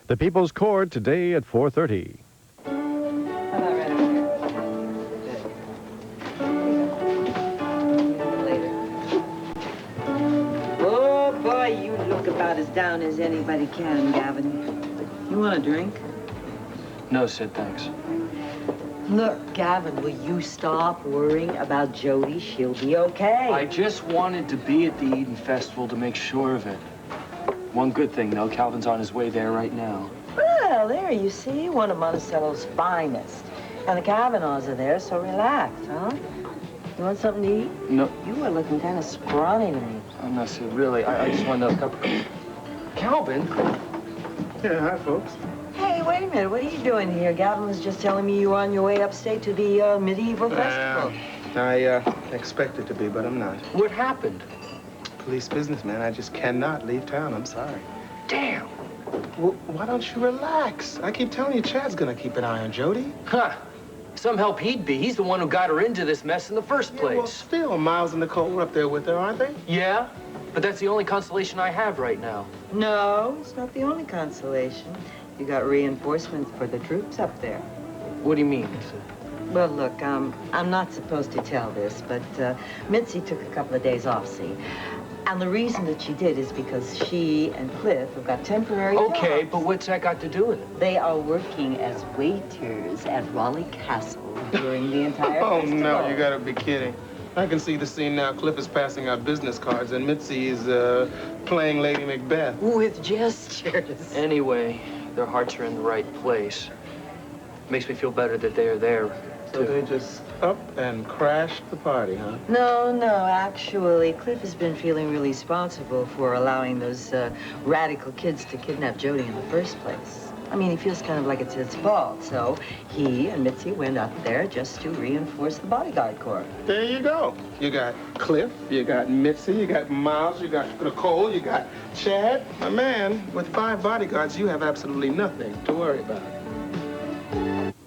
The People's Court today at 4:30. Oh, boy, you look about as down as anybody can, Gavin. You want a drink? No, Sid, thanks. Look, Gavin, will you stop worrying about Jody? She'll be okay. I just wanted to be at the Eden Festival to make sure of it. One good thing, though, Calvin's on his way there right now. Well, there, you see, one of Monticello's finest. And the Kavanaughs are there, so relax, huh? You want something to eat? No. You are looking kind of scrawny to me. I'm not Sid, really. I just want a cup of... Calvin? Yeah, hi, folks. Hey, wait a minute. What are you doing here? Gavin was just telling me you were on your way upstate to the medieval festival. I expected to be, but I'm not. What happened? Police business, man. I just cannot leave town. I'm sorry. Damn. Well, why don't you relax? I keep telling you, Chad's gonna keep an eye on Jody. Huh. Some help he'd be. He's the one who got her into this mess in the first place. Yeah, well, still, Miles and Nicole were up there with her, aren't they? Yeah, but that's the only consolation I have right now. No, it's not the only consolation. You got reinforcements for the troops up there. What do you mean, Sid? Well, look, I'm not supposed to tell this, but Mitzi took a couple of days off, see? And the reason that she did is because she and Cliff have got temporary Okay, jobs. but what's that got to do with it? They are working as waiters at Raleigh Castle during the entire Oh, festival. no, you gotta be kidding. I can see the scene now. Cliff is passing out business cards, and Mitzi is playing Lady Macbeth. With gestures. Anyway, their hearts are in the right place. Makes me feel better that they are there, So too. they just up and crashed the party, huh? No, actually, Cliff has been feeling really responsible for allowing those radical kids to kidnap Jody in the first place. I mean, he feels kind of like it's his fault, so he and Mitzi went up there just to reinforce the bodyguard corps. There you go. You got Cliff, you got Mitzi, you got Miles, you got Nicole, you got Chad. My man, with 5 bodyguards, you have absolutely nothing to worry about.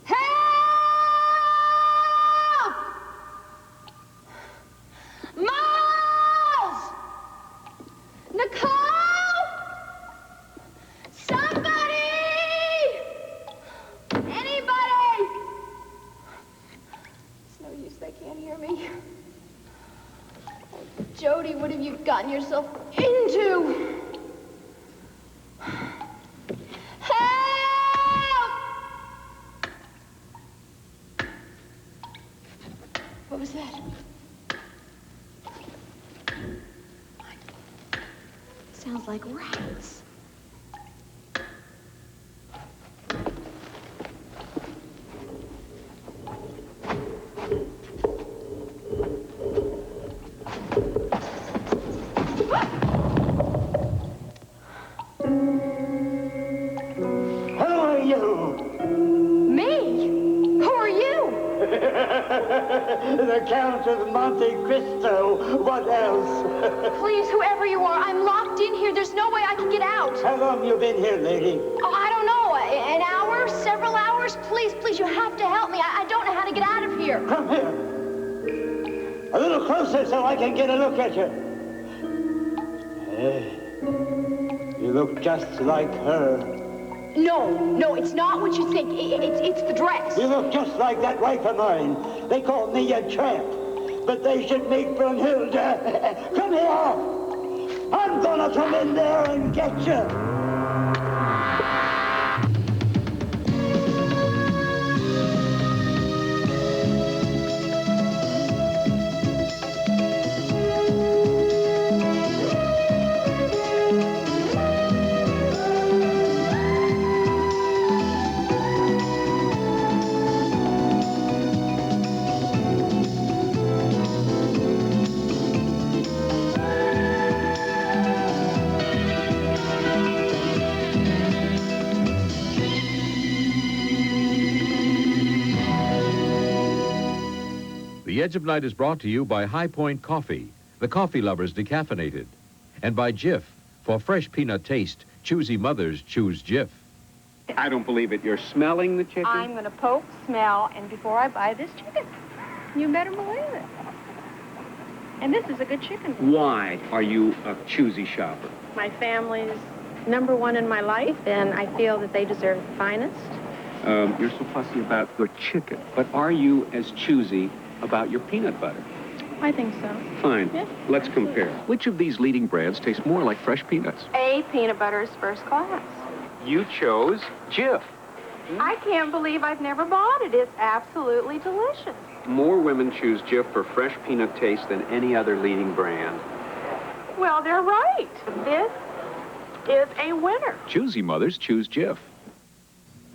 Help! Miles! Nicole! Somebody! Anybody! It's no use, they can't hear me. Jody, what have you gotten yourself into? Help! What was that? Sounds like rats. The Count of Monte Cristo. What else? Please, whoever you are, I'm locked in here. There's no way I can get out. How long you been here, lady? Oh, I don't know. An hour? Several hours? Please, you have to help me. I don't know how to get out of here. Come here. A little closer so I can get a look at you. Hey, you look just like her. No, it's not what you think. It's the dress. You look just like that wife of mine. They call me a tramp, but they should make Brunhilde. Come here! I'm gonna come in there and get you. The Edge of Night is brought to you by High Point Coffee, the coffee lovers decaffeinated, and by Jif. For fresh peanut taste, choosy mothers choose Jif. I don't believe it. You're smelling the chicken? I'm going to poke, smell, and before I buy this chicken. You better believe it. And this is a good chicken. Why are you a choosy shopper? My family's number one in my life, and I feel that they deserve the finest. You're so fussy about your chicken, but are you as choosy about your peanut butter? I think so. Fine. Yeah, Let's compare. Which of these leading brands tastes more like fresh peanuts? A peanut butter is first class. You chose Jif. I can't believe I've never bought it. It's absolutely delicious. More women choose Jif for fresh peanut taste than any other leading brand. Well, they're right. This is a winner. Choosy mothers choose Jif.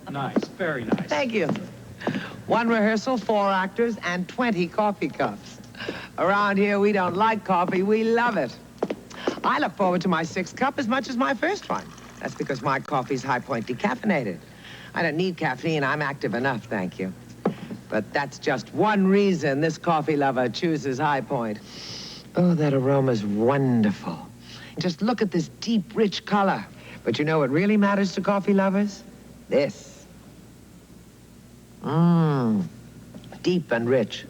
Nice, very nice. Thank you. 1 rehearsal, 4 actors, and 20 coffee cups. Around here, we don't like coffee, we love it. I look forward to my 6th cup as much as my first one. That's because my coffee's High Point decaffeinated. I don't need caffeine, I'm active enough, thank you. But that's just one reason this coffee lover chooses High Point. Oh, that aroma's wonderful. Just look at this deep, rich color. But you know what really matters to coffee lovers? This. Deep and rich.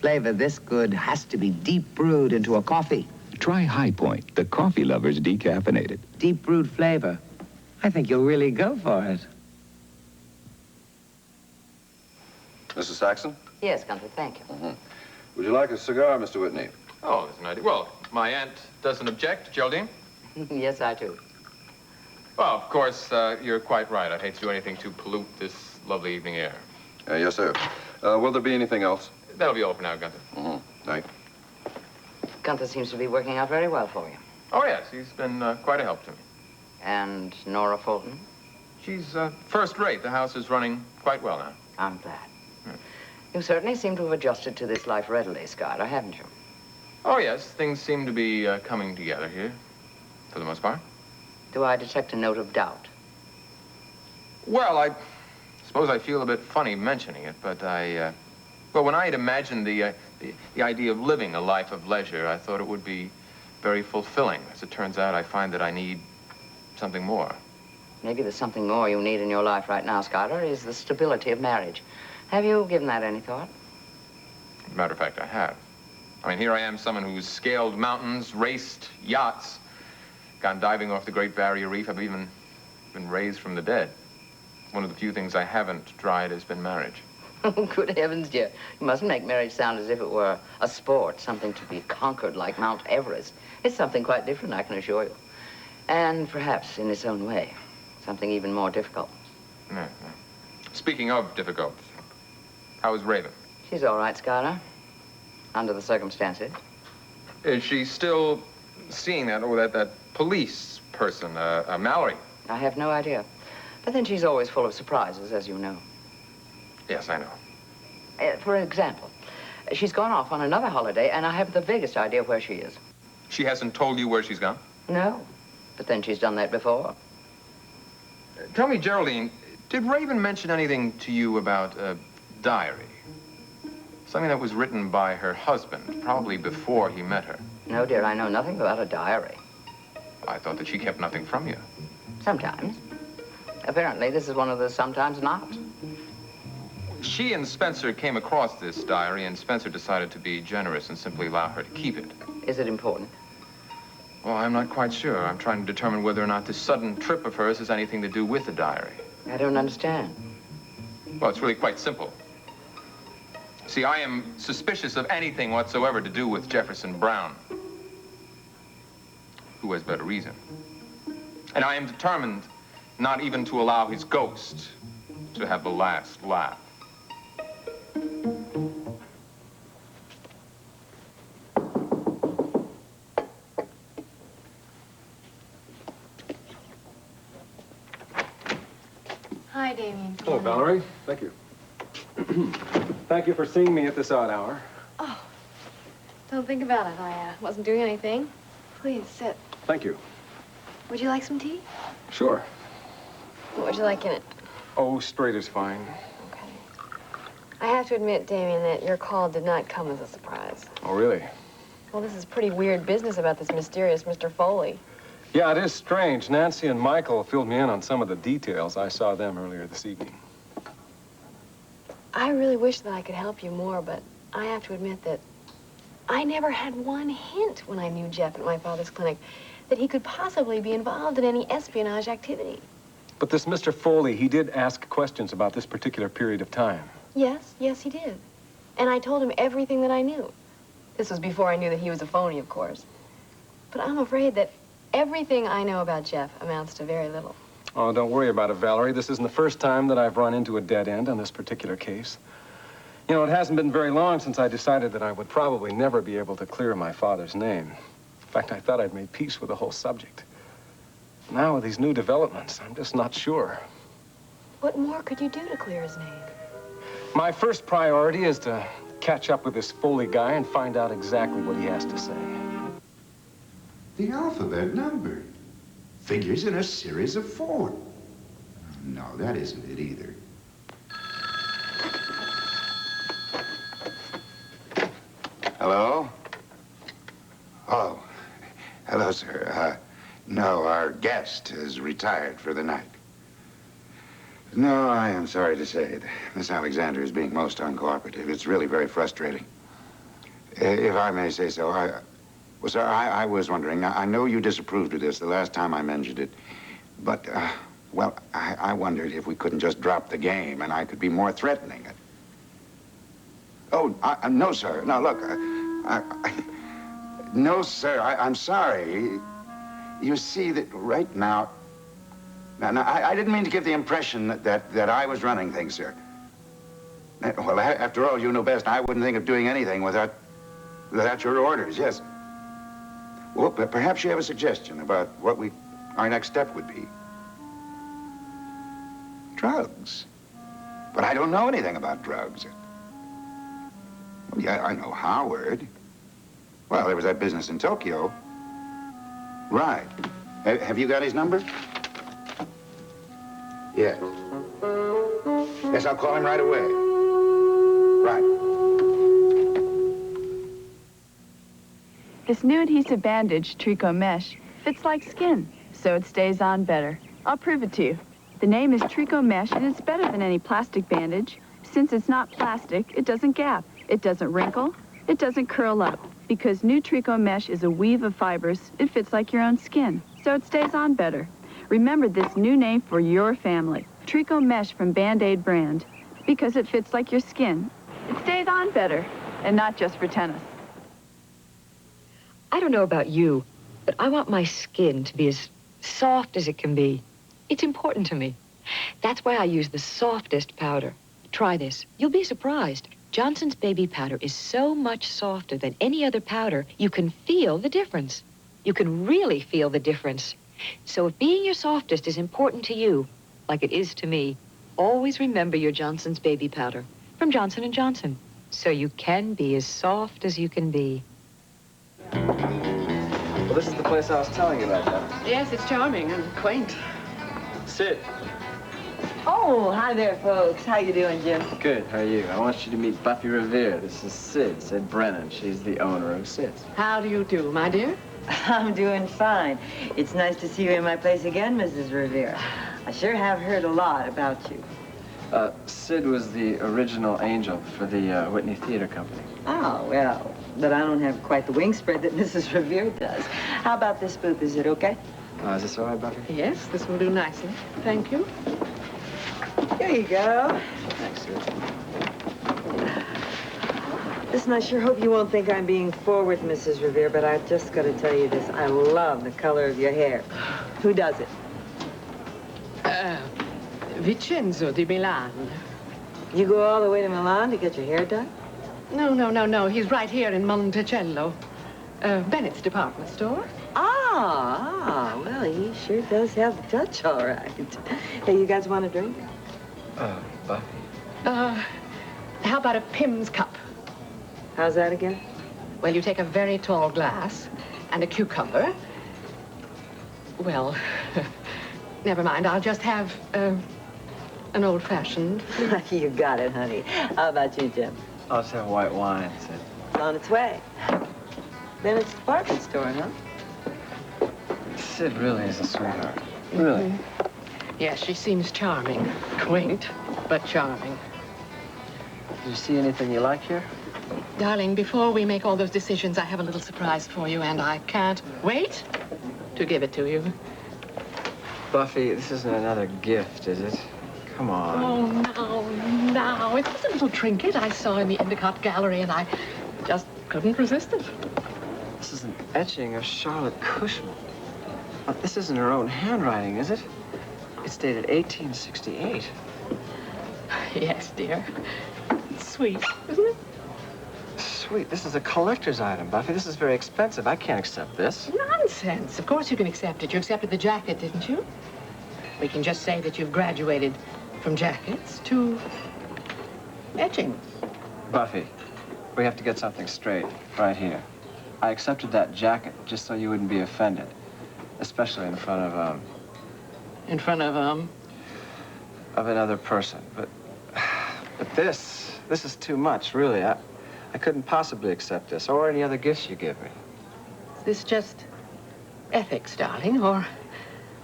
Flavor this good has to be deep brewed into a coffee. Try High Point, the coffee lover's decaffeinated. Deep brewed flavor. I think you'll really go for it. Mrs. Saxon? Yes, Gunther, thank you. Would you like a cigar, Mr. Whitney? Oh, there's an idea. Well, my aunt doesn't object, Jody. Yes, I do. Well, of course, you're quite right. I'd hate to do anything to pollute this lovely evening air. Yes, sir. Will there be anything else? That'll be all for now, Gunther. Night. Gunther seems to be working out very well for you. Oh, yes, he's been quite a help to me. And Nora Fulton? She's first rate. The house is running quite well now. I'm glad. You certainly seem to have adjusted to this life readily, Skylar, haven't you? Oh, yes, things seem to be coming together here, for the most part. Do I detect a note of doubt? Well, I suppose I feel a bit funny mentioning it, but well, when I had imagined the idea of living a life of leisure, I thought it would be very fulfilling. As it turns out, I find that I need something more. Maybe there's something more you need in your life right now, Skylar, is the stability of marriage. Have you given that any thought? As a matter of fact, I have. I mean, here I am, someone who's scaled mountains, raced yachts, gone diving off the Great Barrier Reef. I've even been raised from the dead. One of the few things I haven't tried has been marriage. Oh, good heavens, dear. You mustn't make marriage sound as if it were a sport, something to be conquered like Mount Everest. It's something quite different, I can assure you. And perhaps, in its own way, something even more difficult. Yeah. Speaking of difficult, how is Raven? She's all right, Skylar, under the circumstances. Is she still seeing that police person, Mallory? I have no idea. But then she's always full of surprises, as you know. Yes, I know. For example, she's gone off on another holiday, and I have the vaguest idea where she is. She hasn't told you where she's gone? No, but then she's done that before. Tell me, Geraline, did Raven mention anything to you about a diary? Something that was written by her husband, probably before he met her. No, dear, I know nothing about a diary. I thought that she kept nothing from you. Sometimes. Apparently, this is one of the sometimes not. She and Spencer came across this diary, and Spencer decided to be generous and simply allow her to keep it. Is it important? Well, I'm not quite sure. I'm trying to determine whether or not this sudden trip of hers has anything to do with the diary. I don't understand. Well, it's really quite simple. See, I am suspicious of anything whatsoever to do with Jefferson Brown. Who has better reason? And I am determined not even to allow his ghost to have the last laugh. Hi, Damian. Hello, Valerie. Thank you. Thank you for seeing me at this odd hour. Oh, don't think about it. I wasn't doing anything. Please, sit. Thank you. Would you like some tea? Sure. What would you like in it? Oh, straight is fine. Okay. I have to admit, Damian, that your call did not come as a surprise. Oh, really? Well, this is pretty weird business about this mysterious Mr. Foley. Yeah, it is strange. Nancy and Michael filled me in on some of the details. I saw them earlier this evening. I really wish that I could help you more, but I have to admit that I never had one hint when I knew Jeff at my father's clinic that he could possibly be involved in any espionage activity. But this Mr. Foley, he did ask questions about this particular period of time. Yes, he did. And I told him everything that I knew. This was before I knew that he was a phony, of course. But I'm afraid that everything I know about Jeff amounts to very little. Oh, don't worry about it, Valerie. This isn't the first time that I've run into a dead end on this particular case. You know, it hasn't been very long since I decided that I would probably never be able to clear my father's name. In fact, I thought I'd made peace with the whole subject. Now, with these new developments, I'm just not sure. What more could you do to clear his name? My first priority is to catch up with this Foley guy and find out exactly what he has to say. The alphabet number. Figures in a series of 4. No, that isn't it either. Hello? Oh, hello, sir. No, our guest has retired for the night. No, I am sorry to say that Miss Alexander is being most uncooperative. It's really very frustrating. If I may say so, well, sir, I was wondering, now, I know you disapproved of this the last time I mentioned it, but, well, I wondered if we couldn't just drop the game and I could be more threatening. Oh, no, sir. No, look, no, sir, I'm sorry. You see that right now, I didn't mean to give the impression that I was running things, sir. Well, after all, you know best. I wouldn't think of doing anything without your orders, yes. Well, but perhaps you have a suggestion about what our next step would be. Drugs. But I don't know anything about drugs. Well, yeah, I know Howard. Well, there was that business in Tokyo. Right. Have you got his number? Yes. Yes, I'll call him right away. Right. This new adhesive bandage, Trico Mesh, fits like skin, so it stays on better. I'll prove it to you. The name is Trico Mesh, and it's better than any plastic bandage. Since it's not plastic, it doesn't gap, it doesn't wrinkle, it doesn't curl up. Because new Trico Mesh is a weave of fibers, it fits like your own skin, so it stays on better. Remember this new name for your family, Trico Mesh from Band-Aid brand, because it fits like your skin. It stays on better, and not just for tennis. I don't know about you, but I want my skin to be as soft as it can be. It's important to me. That's why I use the softest powder. Try this. You'll be surprised. Johnson's baby powder is so much softer than any other powder, you can feel the difference. You can really feel the difference. So if being your softest is important to you, like it is to me, always remember your Johnson's baby powder from Johnson & Johnson, so you can be as soft as you can be. Well, this is the place I was telling you about, Jeff. Yes, it's charming and quaint. Sid. Oh, hi there, folks. How you doing, Jim? Good, how are you? I want you to meet Buffy Revere. This is Sid Brennan. She's the owner of Sid's. How do you do, my dear? I'm doing fine. It's nice to see you in my place again, Mrs. Revere. I sure have heard a lot about you. Sid was the original angel for the Whitney Theater Company. Oh, well, but I don't have quite the wing spread that Mrs. Revere does. How about this booth? Is it okay? Is this all right, Buffy? Yes, this will do nicely. Thank you. Here you go. Thanks, Sid. Listen, I sure hope you won't think I'm being forward, Mrs. Revere, but I've just got to tell you this. I love the color of your hair. Who does it? Vincenzo di Milan. You go all the way to Milan to get your hair done? No. He's right here in Monticello. Bennett's department store. Well, he sure does have the touch, all right. Hey, you guys want a drink? Buffy. How about a Pim's cup? How's that again? Well, you take a very tall glass and a cucumber. Well, never mind. I'll just have an old-fashioned. You got it, honey. How about you, Jim? I'll just have white wine, Sid. It's on its way. Bennett's department store, huh? Sid really is a sweetheart. Really. Mm-hmm. Yes, she seems charming. Quaint, but charming. Did you see anything you like here? Darling, before we make all those decisions, I have a little surprise for you, and I can't wait to give it to you. Buffy, this isn't another gift, is it? Come on. Oh, now. It's just a little trinket I saw in the Endicott Gallery, and I just couldn't resist it. This is an etching of Charlotte Cushman. But this isn't her own handwriting, is it? It's dated 1868. Yes, dear. It's sweet, isn't it? Sweet. This is a collector's item, Buffy. This is very expensive. I can't accept this. Nonsense. Of course you can accept it. You accepted the jacket, didn't you? We can just say that you've graduated from jackets to etching. Buffy, we have to get something straight right here. I accepted that jacket just so you wouldn't be offended, especially in front of, In front of another person. But this is too much, really. I couldn't possibly accept this or any other gifts you give me. Is this just ethics, darling, or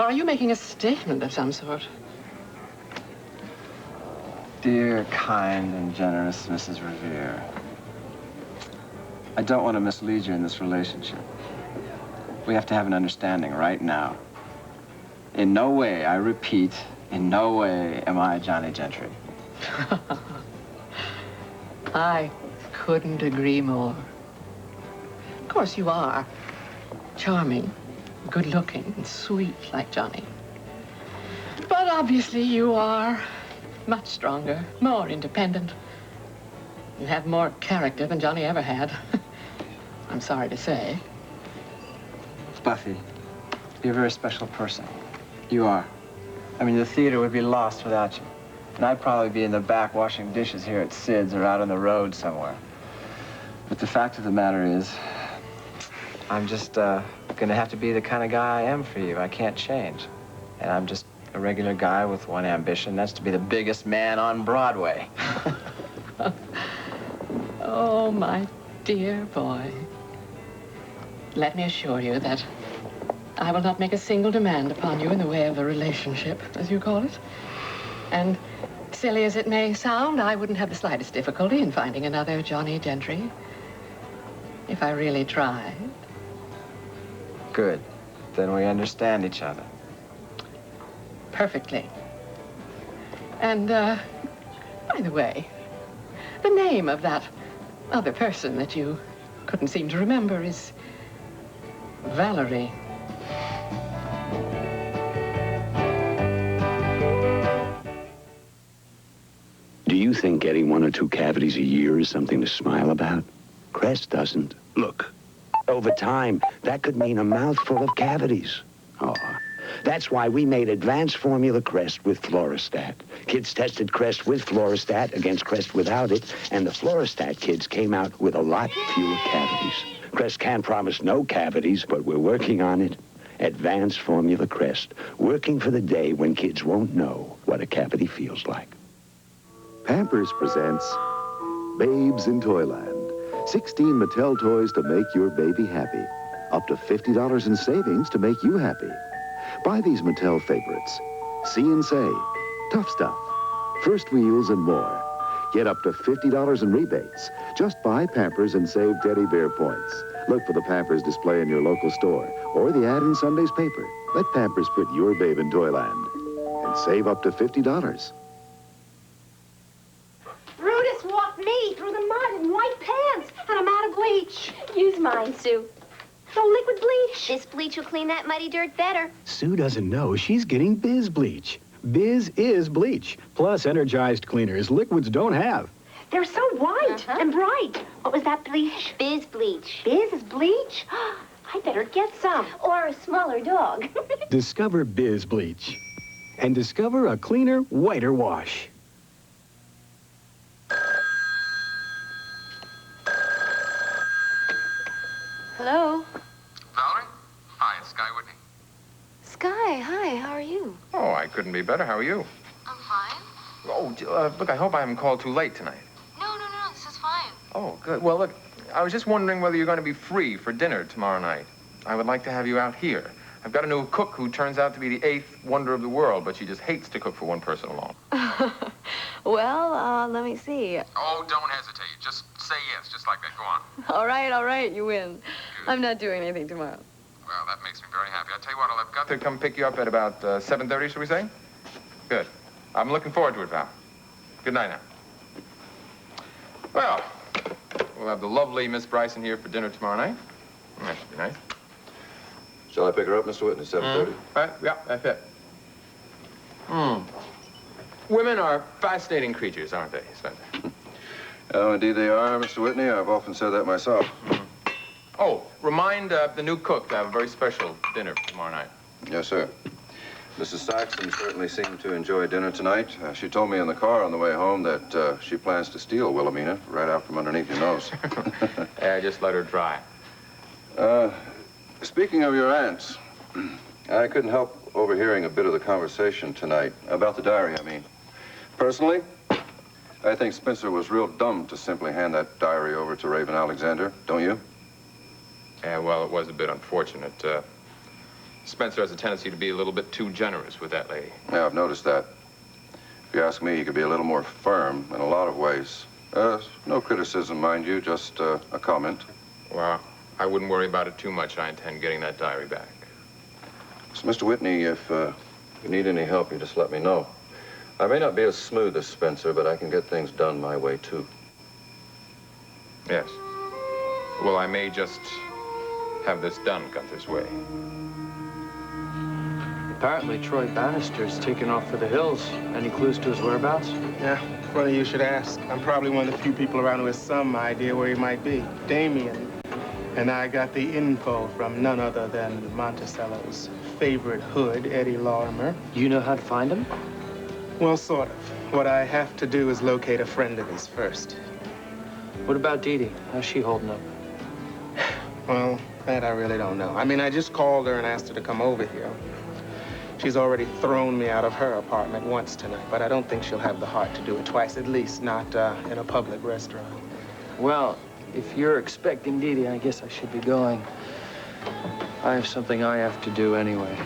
are you making a statement of some sort? Dear, kind, and generous Mrs. Revere, I don't want to mislead you in this relationship. We have to have an understanding right now. In no way, I repeat, in no way am I Johnny Gentry. I couldn't agree more. Of course you are charming, good-looking, and sweet like Johnny. But obviously you are much stronger, more independent. You have more character than Johnny ever had. I'm sorry to say. Buffy, you're a very special person. You are. I mean, the theater would be lost without you. And I'd probably be in the back washing dishes here at Sid's or out on the road somewhere. But the fact of the matter is, I'm just gonna have to be the kind of guy I am for you. I can't change. And I'm just a regular guy with one ambition. That's to be the biggest man on Broadway. Oh, my dear boy. Let me assure you that I will not make a single demand upon you in the way of a relationship, as you call it. And silly as it may sound, I wouldn't have the slightest difficulty in finding another Johnny Gentry if I really tried. Good. Then we understand each other. Perfectly. And, by the way, the name of that other person that you couldn't seem to remember is Valerie. Do you think getting 1 or 2 cavities a year is something to smile about? Crest doesn't. Look, over time, that could mean a mouthful of cavities. Oh, that's why we made advanced formula Crest with Fluorostat. Kids tested Crest with Fluorostat against Crest without it, and the Fluorostat kids came out with a lot fewer cavities. Crest can't promise no cavities, but we're working on it. Advanced formula Crest, working for the day when kids won't know what a cavity feels like. Pampers presents Babes in Toyland. 16 Mattel toys to make your baby happy. Up to $50 in savings to make you happy. Buy these Mattel favorites. See and Say, Tough Stuff, First Wheels, and more. Get up to $50 in rebates. Just buy Pampers and save teddy bear points. Look for the Pampers display in your local store or the ad in Sunday's paper. Let Pampers put your babe in Toyland and save up to $50. Brutus walked me through the mud in white pants, and I'm out of bleach. Use mine, Sue. No liquid bleach. This bleach will clean that muddy dirt better. Sue doesn't know she's getting Biz Bleach. Biz is bleach, plus energized cleaners liquids don't have. They're so white and bright. What was that bleach? Biz bleach. Biz is bleach? I better get some. Or a smaller dog. Discover Biz Bleach. And discover a cleaner, whiter wash. Hello? Valerie? Hi, it's Sky Whitney. Sky, hi, how are you? Oh, I couldn't be better. How are you? I'm fine. Oh, look, I hope I haven't called too late tonight. No, this is fine. Oh, good. Well, look, I was just wondering whether you're going to be free for dinner tomorrow night. I would like to have you out here. I've got a new cook who turns out to be the 8th wonder of the world, but she just hates to cook for one person alone. Well, let me see. Oh, don't hesitate. Just say yes, just like that. Go on. All right, you win. I'm not doing anything tomorrow. Well, that makes me very happy. I'll tell you what, I'll have Gunther come pick you up at about 7:30, shall we say? Good. I'm looking forward to it, Val. Good night now. Well, we'll have the lovely Miss Bryson here for dinner tomorrow night. That should be nice. Shall I pick her up, Mr. Whitney, 7:30? Yeah, that's it. Women are fascinating creatures, aren't they, Spencer? Oh, indeed they are, Mr. Whitney. I've often said that myself. Oh, remind the new cook to have a very special dinner tomorrow night. Yes, sir. Mrs. Saxon certainly seemed to enjoy dinner tonight. She told me in the car on the way home that she plans to steal Wilhelmina right out from underneath your nose. Yeah, just let her try. Speaking of your aunts, I couldn't help overhearing a bit of the conversation tonight. About the diary, I mean. Personally, I think Spencer was real dumb to simply hand that diary over to Raven Alexander, don't you? Yeah, well, it was a bit unfortunate. Spencer has a tendency to be a little bit too generous with that lady. Yeah, I've noticed that. If you ask me, he could be a little more firm in a lot of ways. No criticism, mind you, just a comment. Well, I wouldn't worry about it too much. I intend getting that diary back. So, Mr. Whitney, if you need any help, you just let me know. I may not be as smooth as Spencer, but I can get things done my way, too. Yes. Well, I may just have this done Gunther's way. Apparently, Troy Bannister's taken off for the hills. Any clues to his whereabouts? Yeah, funny you should ask. I'm probably one of the few people around who has some idea where he might be. Damian. And I got the info from none other than Monticello's favorite hood, Eddie Lorimer. You know how to find him? Well, sort of. What I have to do is locate a friend of his first. What about Dee Dee? How's she holding up? Well, that I really don't know. I mean, I just called her and asked her to come over here. She's already thrown me out of her apartment once tonight, but I don't think she'll have the heart to do it twice, at least not in a public restaurant. Well, if you're expecting Dee Dee, I guess I should be going. I have something I have to do anyway.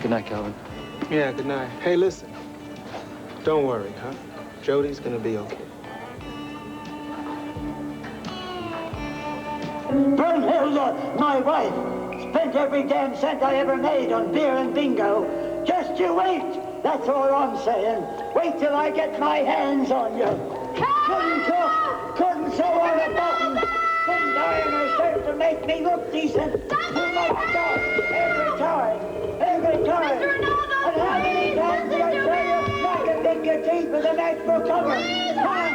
Good night, Calvin. Yeah, good night. Hey, listen. Don't worry, huh? Jody's gonna be okay. Brunhilde, my wife, spent every damn cent I ever made on beer and bingo. Just you wait. That's all I'm saying. Wait till I get my hands on you. Couldn't cook, couldn't sew on a button, couldn't iron a shirt to make me look decent. You must stop every time. And how many times did I tell you not to pick your teeth with a matchbook cover? Huh?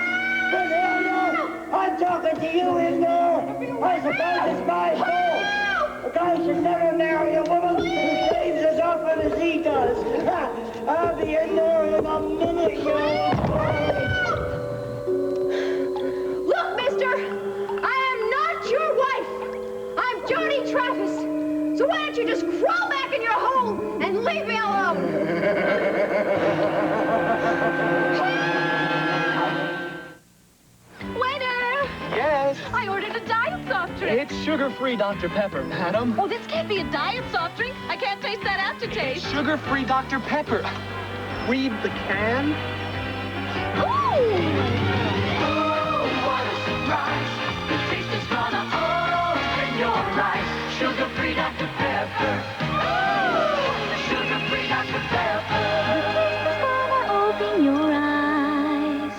Brunhilde, I'm talking to you in there. I suppose it's my fault. A guy should never marry a woman who shaves as often as he does. I'll be in there in a minute, you know. Look, mister, I am not your wife. I'm Jody Travis. So why don't you just crawl back in your hole and leave me alone? Waiter! Yes? I ordered a diet soft drink. It's sugar-free Dr. Pepper, madam. Oh, this can't be a diet soft drink. I can't taste that aftertaste. Sugar-free Dr. Pepper. Read the can. Ooh! What a surprise. The taste is gonna open your eyes. Sugar-free Dr. Pepper. Sugar-free Dr. Pepper. The taste is gonna open your eyes.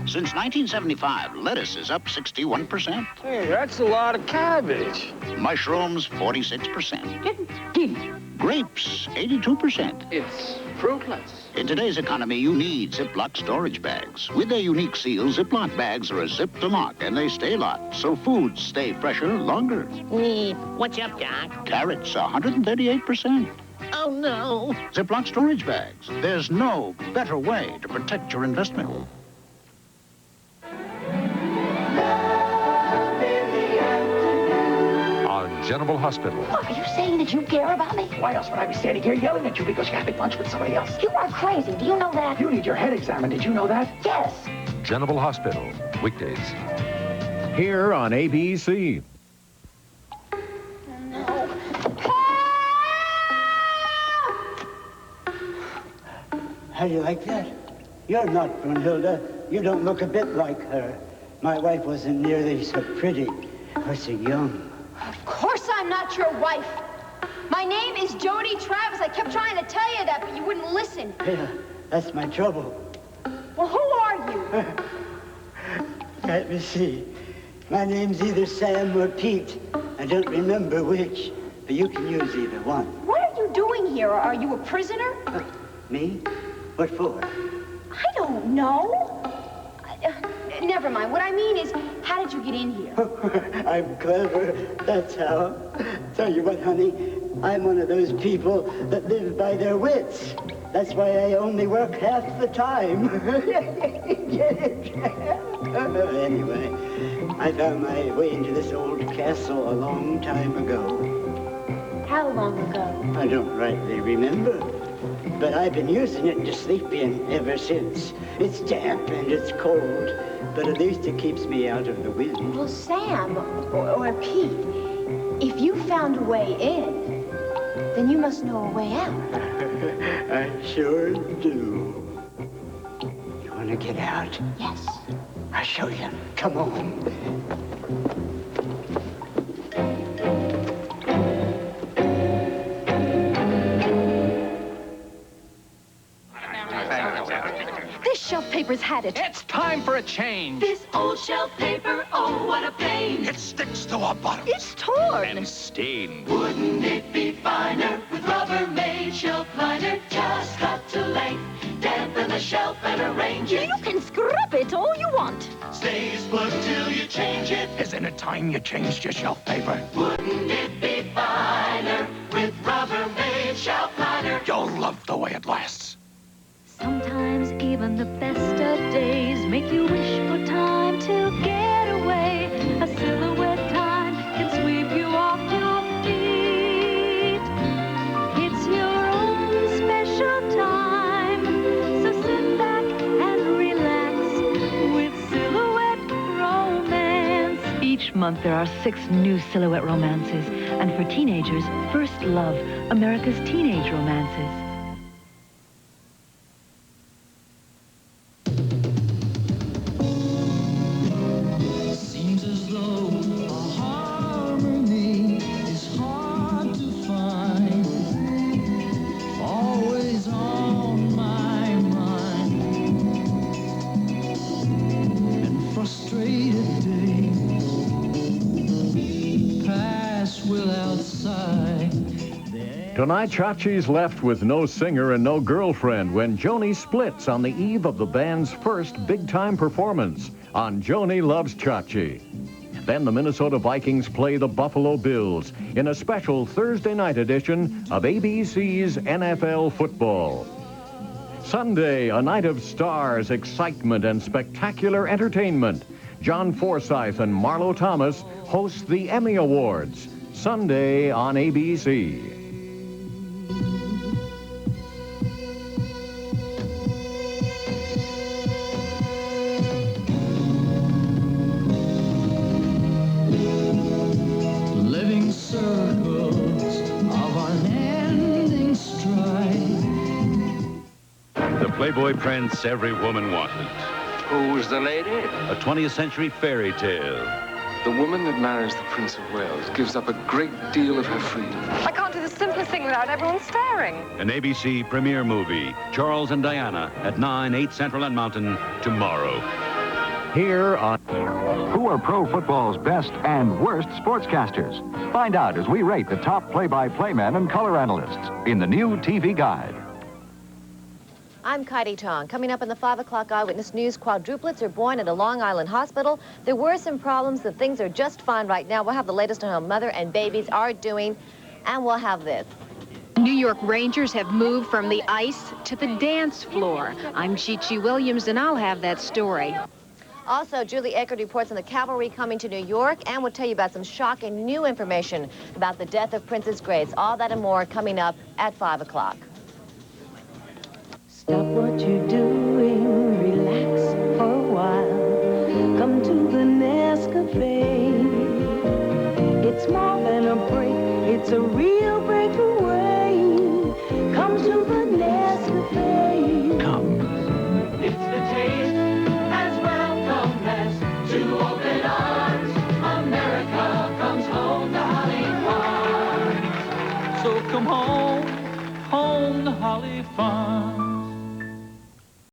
Since 1975, lettuce is up 61%. Hey, that's a lot of cabbage. Mushrooms, 46%. Grapes, 82%. It's fruitless. In today's economy, you need Ziploc storage bags. With their unique seal, Ziploc bags are a zip to lock, and they stay locked, so foods stay fresher longer. What's up, Doc? Carrots, 138%. Oh, no. Ziploc storage bags. There's no better way to protect your investment. General Hospital. Are you saying that you care about me? Why else would I be standing here yelling at you because you're having lunch with somebody else? You are crazy. Do you know that? You need your head examined. Did you know that? Yes. General Hospital, weekdays. Here on ABC. How do you like that? You're not Brunhilde. You don't look a bit like her. My wife wasn't nearly so pretty or so young. Of course course I'm not your wife. My name is Jody Travis. I kept trying to tell you that, but you wouldn't listen. Yeah, that's my trouble. Well, who are you? Let me see. My name's either Sam or Pete. I don't remember which, but you can use either one. What are you doing here? Are you a prisoner? Me? What for? I don't know. Never mind. What I mean is, how did you get in here? I'm clever, that's how. Tell you what, honey, I'm one of those people that live by their wits. That's why I only work half the time. Anyway, I found my way into this old castle a long time ago. How long ago? I don't rightly remember, but I've been using it to sleep in ever since. It's damp and it's cold, but at least it keeps me out of the wind. Well, Sam, or Pete, if you found a way in, then you must know a way out. I sure do. You want to get out? Yes. I'll show you. Come on. This shelf paper's had it. It's time for a change. This old shelf paper, oh, what a pain. It sticks to our bottom. It's torn. And stained. Wouldn't it be finer with Rubbermaid shelf liner? Just cut to length, dampen the shelf and arrange it. You can scrub it all you want. Stays put till you change it. Isn't it time you changed your shelf paper? Wouldn't it be finer with Rubbermaid shelf liner? You'll love the way it lasts. Sometimes even the best of days make you wish for time to get away. A silhouette time can sweep you off your feet. It's your own special time, so sit back and relax with Silhouette Romance. Each month there are 6 new Silhouette romances, and for teenagers, First Love, America's teenage romances. Tonight, Chachi's left with no singer and no girlfriend when Joni splits on the eve of the band's first big-time performance on Joni Loves Chachi. Then the Minnesota Vikings play the Buffalo Bills in a special Thursday night edition of ABC's NFL Football. Sunday, a night of stars, excitement, and spectacular entertainment. John Forsythe and Marlo Thomas host the Emmy Awards, Sunday on ABC. Playboy prince every woman wanted. Who's the lady? A 20th century fairy tale. The woman that marries the Prince of Wales gives up a great deal of her freedom. I can't do the simplest thing without everyone staring. An ABC premiere movie, Charles and Diana, at 9, 8 Central and Mountain, tomorrow. Here on... Who are pro football's best and worst sportscasters? Find out as we rate the top play-by-play men and color analysts in the new TV Guide. I'm Kaidi Tong. Coming up in the 5 o'clock Eyewitness News, quadruplets are born at a Long Island hospital. There were some problems, but things are just fine right now. We'll have the latest on how mother and babies are doing, and we'll have this. New York Rangers have moved from the ice to the dance floor. I'm Chi-Chi Williams, and I'll have that story. Also, Julie Eckert reports on the cavalry coming to New York, and we'll tell you about some shocking new information about the death of Princess Grace. All that and more coming up at 5 o'clock. Stop what you're doing, relax for a while. Come to the Nescafe. It's more than a break, it's a real breakaway. Come to the Nescafe. Come. It's the taste as welcome as to open arms. America comes home to Hollywood. fun.